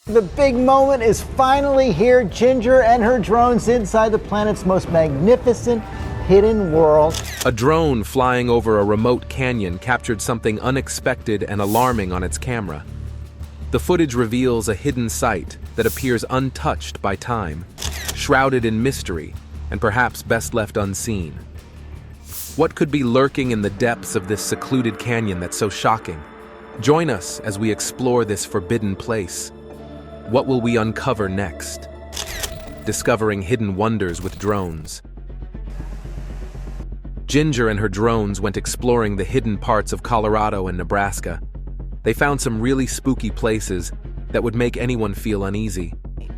The big moment is finally here. Ginger and her drones inside the planet's most magnificent hidden world. A drone flying over a remote canyon captured something unexpected and alarming on its camera. The footage reveals a hidden site that appears untouched by time, shrouded in mystery, and perhaps best left unseen. What could be lurking in the depths of this secluded canyon that's so shocking? Join us as we explore this forbidden place. What will we uncover next? Discovering hidden wonders with drones. Ginger and her drones went exploring the hidden parts of Colorado and Nebraska. They found some really spooky places that would make anyone feel uneasy.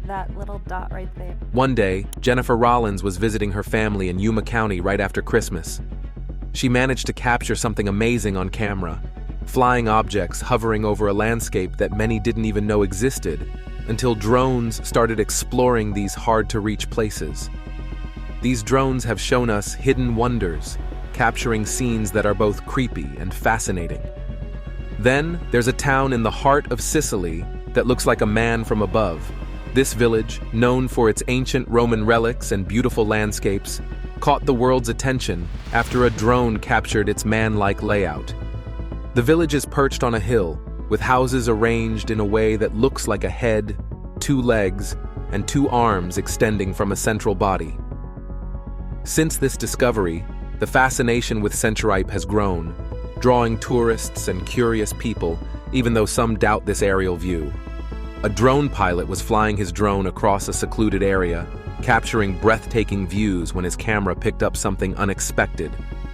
That little dot right there. One day, Jennifer Rollins was visiting her family in Yuma County right after Christmas. She managed to capture something amazing on camera, flying objects hovering over a landscape that many didn't even know existed, until drones started exploring these hard-to-reach places. These drones have shown us hidden wonders, capturing scenes that are both creepy and fascinating. Then, there's a town in the heart of Sicily that looks like a man from above. This village, known for its ancient Roman relics and beautiful landscapes, caught the world's attention after a drone captured its man-like layout. The village is perched on a hill, with houses arranged in a way that looks like a head, 2 legs, and 2 arms extending from a central body. Since this discovery, the fascination with Centuripe has grown, drawing tourists and curious people, even though some doubt this aerial view. A drone pilot was flying his drone across a secluded area, capturing breathtaking views when his camera picked up something unexpected: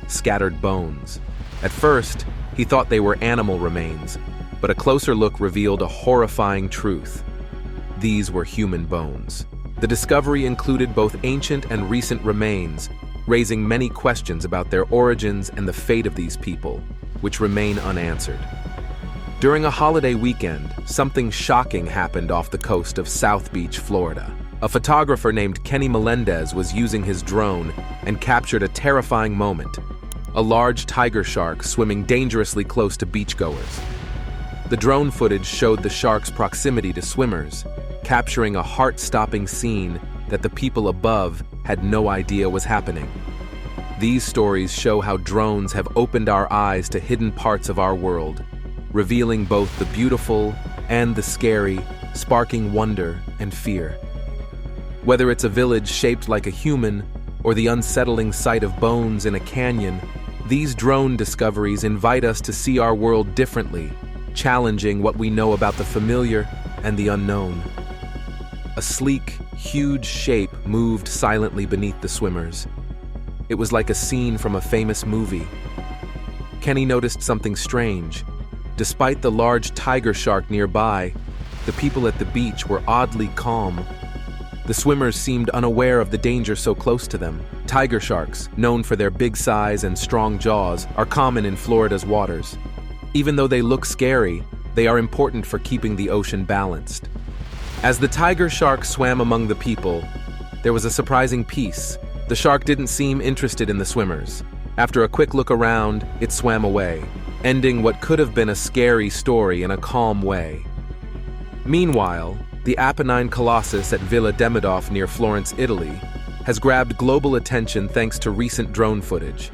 scattered bones. At first, he thought they were animal remains, but a closer look revealed a horrifying truth. These were human bones. The discovery included both ancient and recent remains, raising many questions about their origins and the fate of these people, which remain unanswered. During a holiday weekend, something shocking happened off the coast of South Beach, Florida. A photographer named Kenny Melendez was using his drone and captured a terrifying moment: a large tiger shark swimming dangerously close to beachgoers. The drone footage showed the shark's proximity to swimmers, capturing a heart-stopping scene that the people above had no idea was happening. These stories show how drones have opened our eyes to hidden parts of our world, revealing both the beautiful and the scary, sparking wonder and fear. Whether it's a village shaped like a human or the unsettling sight of bones in a canyon, these drone discoveries invite us to see our world differently, challenging what we know about the familiar and the unknown. A sleek, huge shape moved silently beneath the swimmers. It was like a scene from a famous movie. Kenny noticed something strange. Despite the large tiger shark nearby, the people at the beach were oddly calm. The swimmers seemed unaware of the danger so close to them. Tiger sharks, known for their big size and strong jaws, are common in Florida's waters. Even though they look scary, they are important for keeping the ocean balanced. As the tiger shark swam among the people, there was a surprising piece. The shark didn't seem interested in the swimmers. After a quick look around, it swam away, ending what could have been a scary story in a calm way. Meanwhile, the Apennine Colossus at Villa Demidov near Florence, Italy, has grabbed global attention thanks to recent drone footage.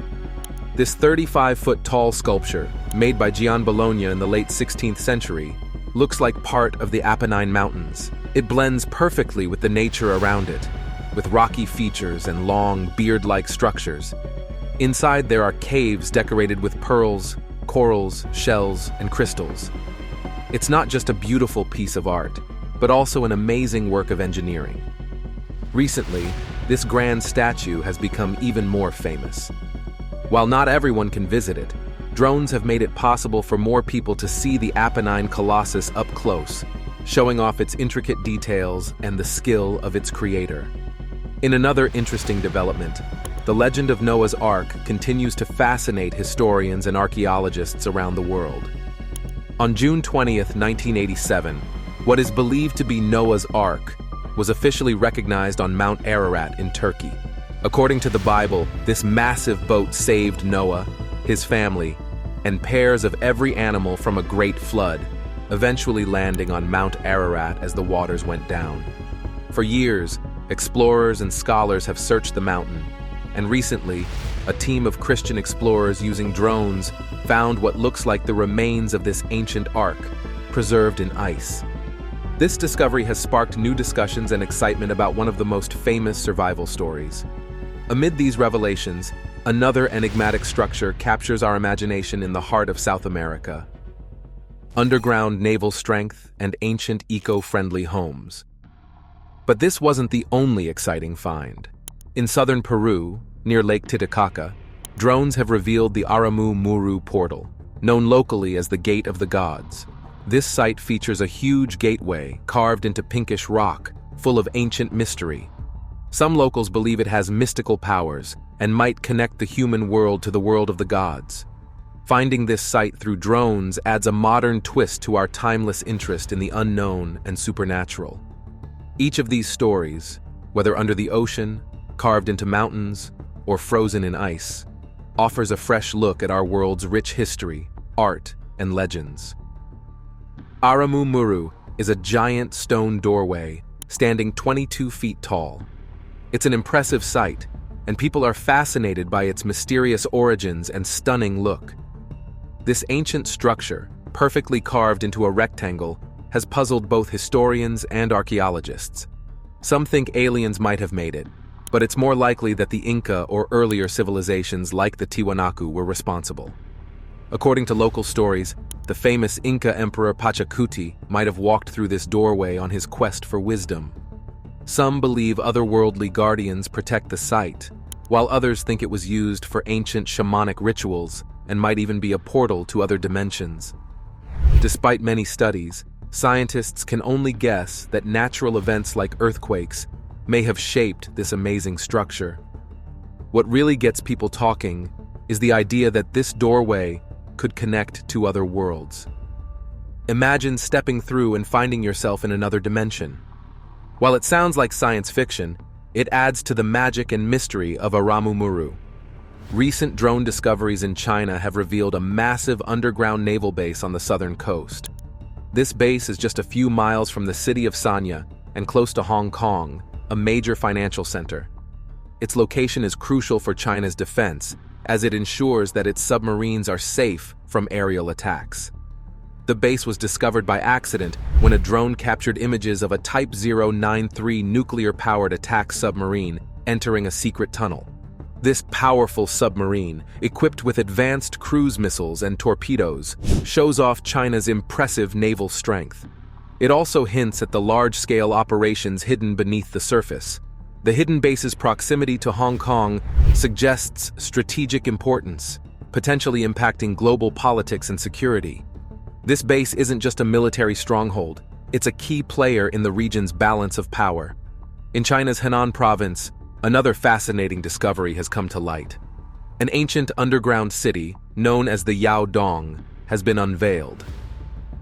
This 35-foot-tall sculpture, made by Gian Bologna in the late 16th century, looks like part of the Apennine Mountains. It blends perfectly with the nature around it, with rocky features and long, beard-like structures. Inside there are caves decorated with pearls, corals, shells, and crystals. It's not just a beautiful piece of art, but also an amazing work of engineering. Recently, this grand statue has become even more famous. While not everyone can visit it, drones have made it possible for more people to see the Apennine Colossus up close, showing off its intricate details and the skill of its creator. In another interesting development, the legend of Noah's Ark continues to fascinate historians and archaeologists around the world. On June 20th, 1987, what is believed to be Noah's Ark was officially recognized on Mount Ararat in Turkey. According to the Bible, this massive boat saved Noah, his family, and pairs of every animal from a great flood, eventually landing on Mount Ararat as the waters went down. For years, explorers and scholars have searched the mountain, and recently, a team of Christian explorers using drones found what looks like the remains of this ancient ark, preserved in ice. This discovery has sparked new discussions and excitement about one of the most famous survival stories. Amid these revelations, another enigmatic structure captures our imagination in the heart of South America. Underground naval strength and ancient eco-friendly homes. But this wasn't the only exciting find. In southern Peru, near Lake Titicaca, drones have revealed the Aramu Muru portal, known locally as the Gate of the Gods. This site features a huge gateway carved into pinkish rock, full of ancient mystery. Some locals believe it has mystical powers and might connect the human world to the world of the gods. Finding this site through drones adds a modern twist to our timeless interest in the unknown and supernatural. Each of these stories, whether under the ocean, carved into mountains, or frozen in ice, offers a fresh look at our world's rich history, art, and legends. Aramu Muru is a giant stone doorway standing 22 feet tall. It's an impressive sight, and people are fascinated by its mysterious origins and stunning look. This ancient structure, perfectly carved into a rectangle, has puzzled both historians and archaeologists. Some think aliens might have made it, but it's more likely that the Inca or earlier civilizations like the Tiwanaku were responsible. According to local stories, the famous Inca Emperor Pachacuti might have walked through this doorway on his quest for wisdom. Some believe otherworldly guardians protect the site, while others think it was used for ancient shamanic rituals and might even be a portal to other dimensions. Despite many studies, scientists can only guess that natural events like earthquakes may have shaped this amazing structure. What really gets people talking is the idea that this doorway could connect to other worlds. Imagine stepping through and finding yourself in another dimension. While it sounds like science fiction, it adds to the magic and mystery of Aramu Muru. Recent drone discoveries in China have revealed a massive underground naval base on the southern coast. This base is just a few miles from the city of Sanya and close to Hong Kong, a major financial center. Its location is crucial for China's defense, as it ensures that its submarines are safe from aerial attacks. The base was discovered by accident when a drone captured images of a Type 093 nuclear-powered attack submarine entering a secret tunnel. This powerful submarine, equipped with advanced cruise missiles and torpedoes, shows off China's impressive naval strength. It also hints at the large-scale operations hidden beneath the surface. The hidden base's proximity to Hong Kong suggests strategic importance, potentially impacting global politics and security. This base isn't just a military stronghold, it's a key player in the region's balance of power. In China's Henan province, another fascinating discovery has come to light. An ancient underground city, known as the Yaodong, has been unveiled.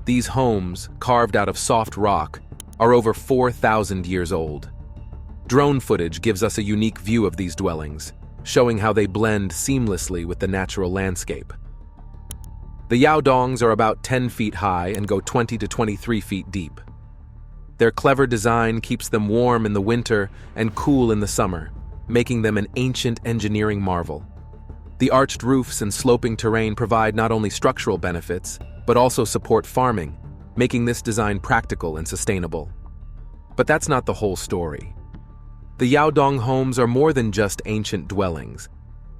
These homes, carved out of soft rock, are over 4,000 years old. Drone footage gives us a unique view of these dwellings, showing how they blend seamlessly with the natural landscape. The Yaodongs are about 10 feet high and go 20 to 23 feet deep. Their clever design keeps them warm in the winter and cool in the summer, making them an ancient engineering marvel. The arched roofs and sloping terrain provide not only structural benefits, but also support farming, making this design practical and sustainable. But that's not the whole story. The Yaodong homes are more than just ancient dwellings.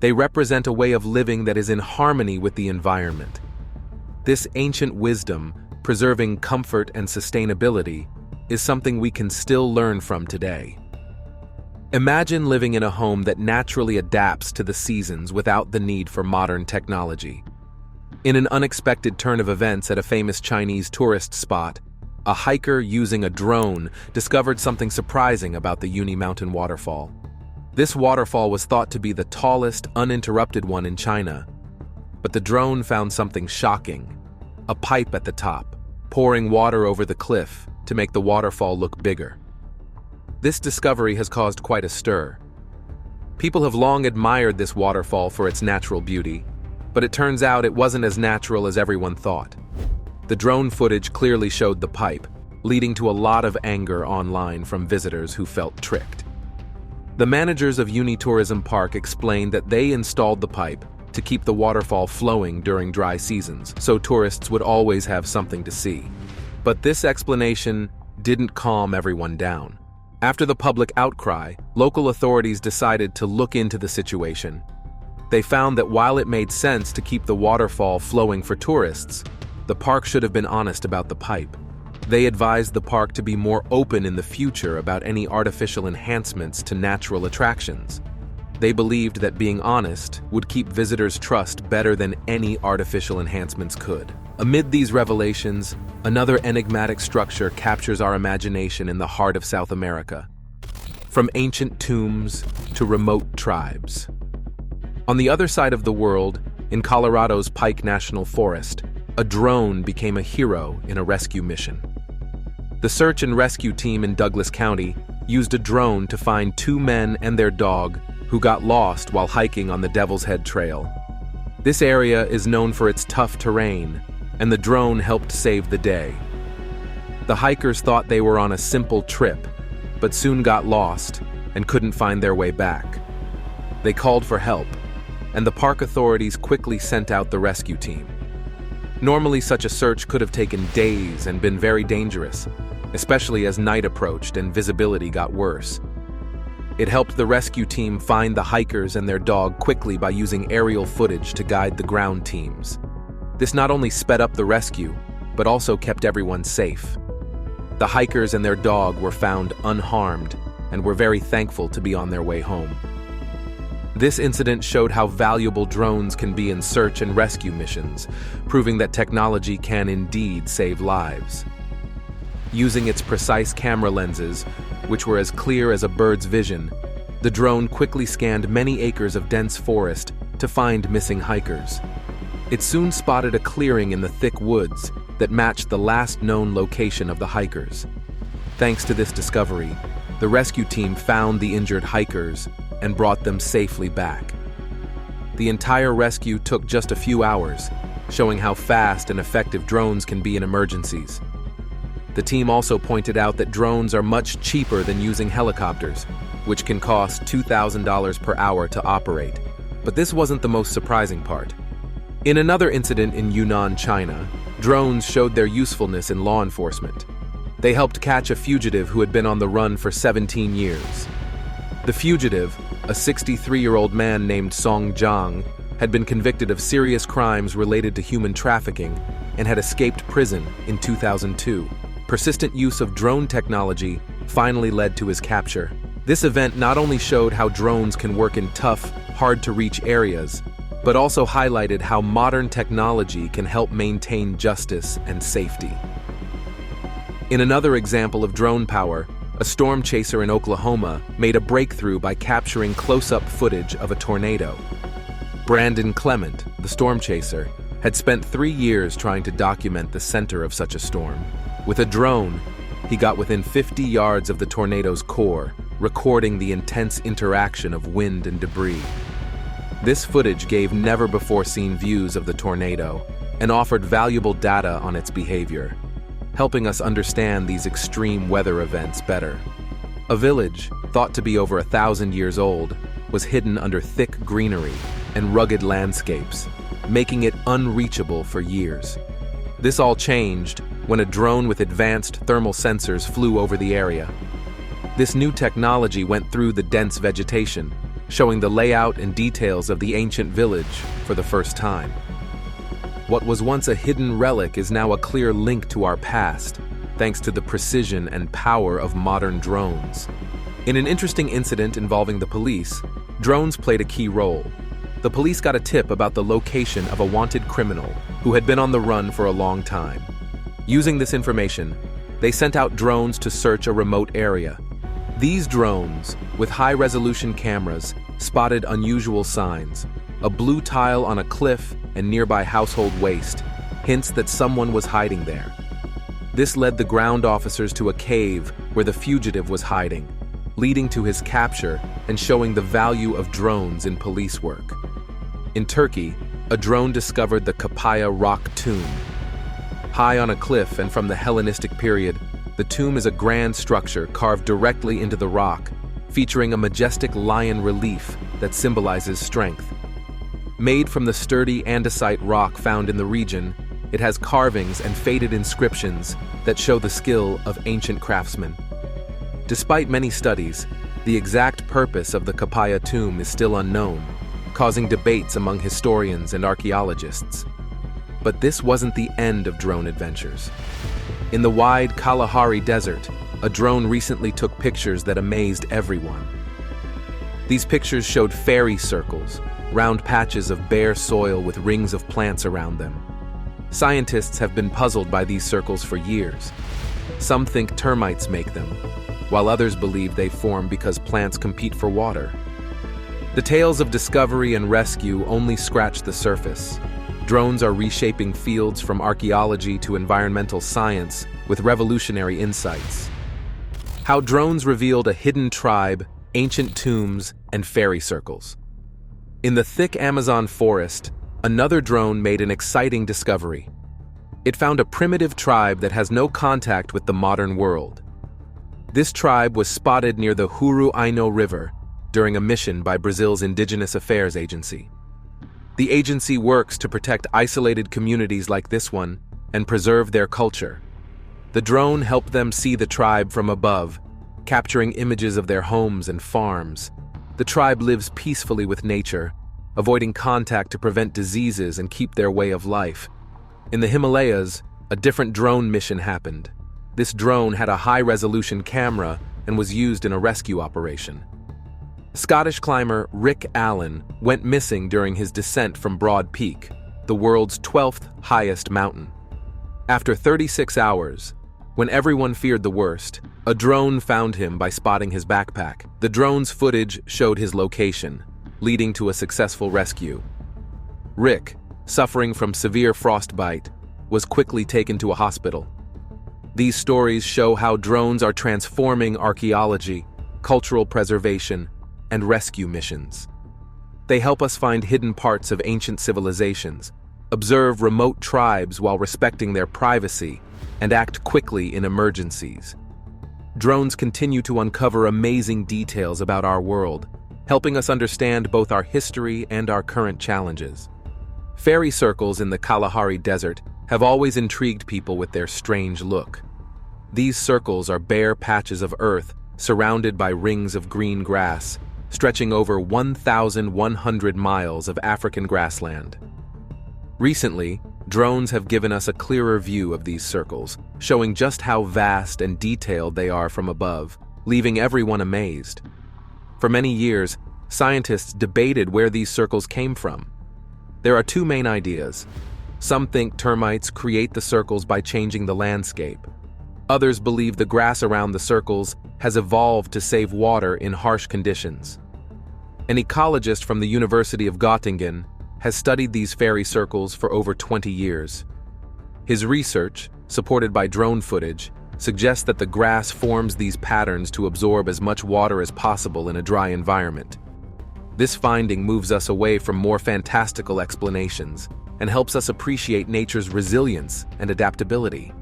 They represent a way of living that is in harmony with the environment. This ancient wisdom, preserving comfort and sustainability, is something we can still learn from today. Imagine living in a home that naturally adapts to the seasons without the need for modern technology. In an unexpected turn of events at a famous Chinese tourist spot, a hiker using a drone discovered something surprising about the Yuni Mountain waterfall. This waterfall was thought to be the tallest, uninterrupted one in China. But the drone found something shocking: a pipe at the top, pouring water over the cliff to make the waterfall look bigger. This discovery has caused quite a stir. People have long admired this waterfall for its natural beauty, but it turns out it wasn't as natural as everyone thought. The drone footage clearly showed the pipe, leading to a lot of anger online from visitors who felt tricked. The managers of Unitourism Park explained that they installed the pipe to keep the waterfall flowing during dry seasons, so tourists would always have something to see. But this explanation didn't calm everyone down. After the public outcry, local authorities decided to look into the situation. They found that while it made sense to keep the waterfall flowing for tourists, the park should have been honest about the pipe. They advised the park to be more open in the future about any artificial enhancements to natural attractions. They believed that being honest would keep visitors' trust better than any artificial enhancements could. Amid these revelations, another enigmatic structure captures our imagination in the heart of South America. From ancient tombs to remote tribes. On the other side of the world, in Colorado's Pike National Forest, a drone became a hero in a rescue mission. The search and rescue team in Douglas County used a drone to find 2 men and their dog who got lost while hiking on the Devil's Head Trail. This area is known for its tough terrain, and the drone helped save the day. The hikers thought they were on a simple trip, but soon got lost and couldn't find their way back. They called for help, and the park authorities quickly sent out the rescue team. Normally, such a search could have taken days and been very dangerous, especially as night approached and visibility got worse. It helped the rescue team find the hikers and their dog quickly by using aerial footage to guide the ground teams. This not only sped up the rescue, but also kept everyone safe. The hikers and their dog were found unharmed and were very thankful to be on their way home. This incident showed how valuable drones can be in search and rescue missions, proving that technology can indeed save lives. Using its precise camera lenses, which were as clear as a bird's vision, the drone quickly scanned many acres of dense forest to find missing hikers. It soon spotted a clearing in the thick woods that matched the last known location of the hikers. Thanks to this discovery, the rescue team found the injured hikers and brought them safely back. The entire rescue took just a few hours, showing how fast and effective drones can be in emergencies. The team also pointed out that drones are much cheaper than using helicopters, which can cost $2,000 per hour to operate. But this wasn't the most surprising part. In another incident in Yunnan, China, drones showed their usefulness in law enforcement. They helped catch a fugitive who had been on the run for 17 years. The fugitive, a 63-year-old man named Song Jiang, had been convicted of serious crimes related to human trafficking and had escaped prison in 2002. Persistent use of drone technology finally led to his capture. This event not only showed how drones can work in tough, hard-to-reach areas, but also highlighted how modern technology can help maintain justice and safety. In another example of drone power, a storm chaser in Oklahoma made a breakthrough by capturing close-up footage of a tornado. Brandon Clement, the storm chaser, had spent 3 years trying to document the center of such a storm. With a drone, he got within 50 yards of the tornado's core, recording the intense interaction of wind and debris. This footage gave never-before-seen views of the tornado and offered valuable data on its behavior, helping us understand these extreme weather events better. A village, thought to be over 1,000 years old, was hidden under thick greenery and rugged landscapes, making it unreachable for years. This all changed when a drone with advanced thermal sensors flew over the area. This new technology went through the dense vegetation, showing the layout and details of the ancient village for the first time. What was once a hidden relic is now a clear link to our past, thanks to the precision and power of modern drones. In an interesting incident involving the police, drones played a key role. The police got a tip about the location of a wanted criminal who had been on the run for a long time. Using this information, they sent out drones to search a remote area. These drones, with high-resolution cameras, spotted unusual signs. A blue tile on a cliff and nearby household waste, hints that someone was hiding there. This led the ground officers to a cave where the fugitive was hiding, leading to his capture and showing the value of drones in police work. In Turkey, a drone discovered the Capaya rock tomb. High on a cliff and from the Hellenistic period, the tomb is a grand structure carved directly into the rock, featuring a majestic lion relief that symbolizes strength. Made from the sturdy andesite rock found in the region, it has carvings and faded inscriptions that show the skill of ancient craftsmen. Despite many studies, the exact purpose of the Capaya tomb is still unknown, causing debates among historians and archaeologists. But this wasn't the end of drone adventures. In the wide Kalahari Desert, a drone recently took pictures that amazed everyone. These pictures showed fairy circles, round patches of bare soil with rings of plants around them. Scientists have been puzzled by these circles for years. Some think termites make them, while others believe they form because plants compete for water. The tales of discovery and rescue only scratch the surface. Drones are reshaping fields from archaeology to environmental science with revolutionary insights. How drones revealed a hidden tribe, ancient tombs, and fairy circles. In the thick Amazon forest, another drone made an exciting discovery. It found a primitive tribe that has no contact with the modern world. This tribe was spotted near the Huru Aino River during a mission by Brazil's Indigenous Affairs Agency. The agency works to protect isolated communities like this one and preserve their culture. The drone helped them see the tribe from above, capturing images of their homes and farms. The tribe lives peacefully with nature, avoiding contact to prevent diseases and keep their way of life. In the Himalayas, a different drone mission happened. This drone had a high-resolution camera and was used in a rescue operation. Scottish climber Rick Allen went missing during his descent from Broad Peak, the world's 12th highest mountain. After 36 hours, when everyone feared the worst, a drone found him by spotting his backpack. The drone's footage showed his location, leading to a successful rescue. Rick, suffering from severe frostbite, was quickly taken to a hospital. These stories show how drones are transforming archaeology, cultural preservation, and rescue missions. They help us find hidden parts of ancient civilizations, observe remote tribes while respecting their privacy, and act quickly in emergencies. Drones continue to uncover amazing details about our world, helping us understand both our history and our current challenges. Fairy circles in the Kalahari Desert have always intrigued people with their strange look. These circles are bare patches of earth surrounded by rings of green grass, stretching over 1,100 miles of African grassland. Recently, drones have given us a clearer view of these circles, showing just how vast and detailed they are from above, leaving everyone amazed. For many years, scientists debated where these circles came from. There are two main ideas. Some think termites create the circles by changing the landscape. Others believe the grass around the circles has evolved to save water in harsh conditions. An ecologist from the University of Göttingen has studied these fairy circles for over 20 years. His research, supported by drone footage, suggests that the grass forms these patterns to absorb as much water as possible in a dry environment. This finding moves us away from more fantastical explanations and helps us appreciate nature's resilience and adaptability.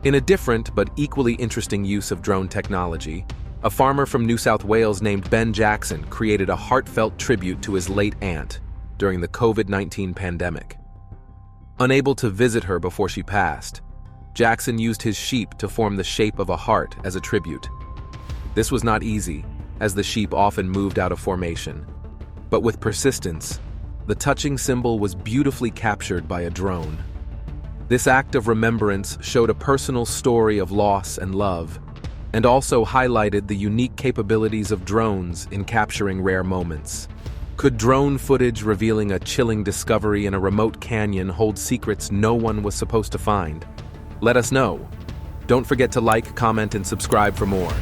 In a different but equally interesting use of drone technology, a farmer from New South Wales named Ben Jackson created a heartfelt tribute to his late aunt during the COVID-19 pandemic. Unable to visit her before she passed, Jackson used his sheep to form the shape of a heart as a tribute. This was not easy, as the sheep often moved out of formation. But with persistence, the touching symbol was beautifully captured by a drone. This act of remembrance showed a personal story of loss and love, and also highlighted the unique capabilities of drones in capturing rare moments. Could drone footage revealing a chilling discovery in a remote canyon hold secrets no one was supposed to find? Let us know. Don't forget to like, comment, and subscribe for more.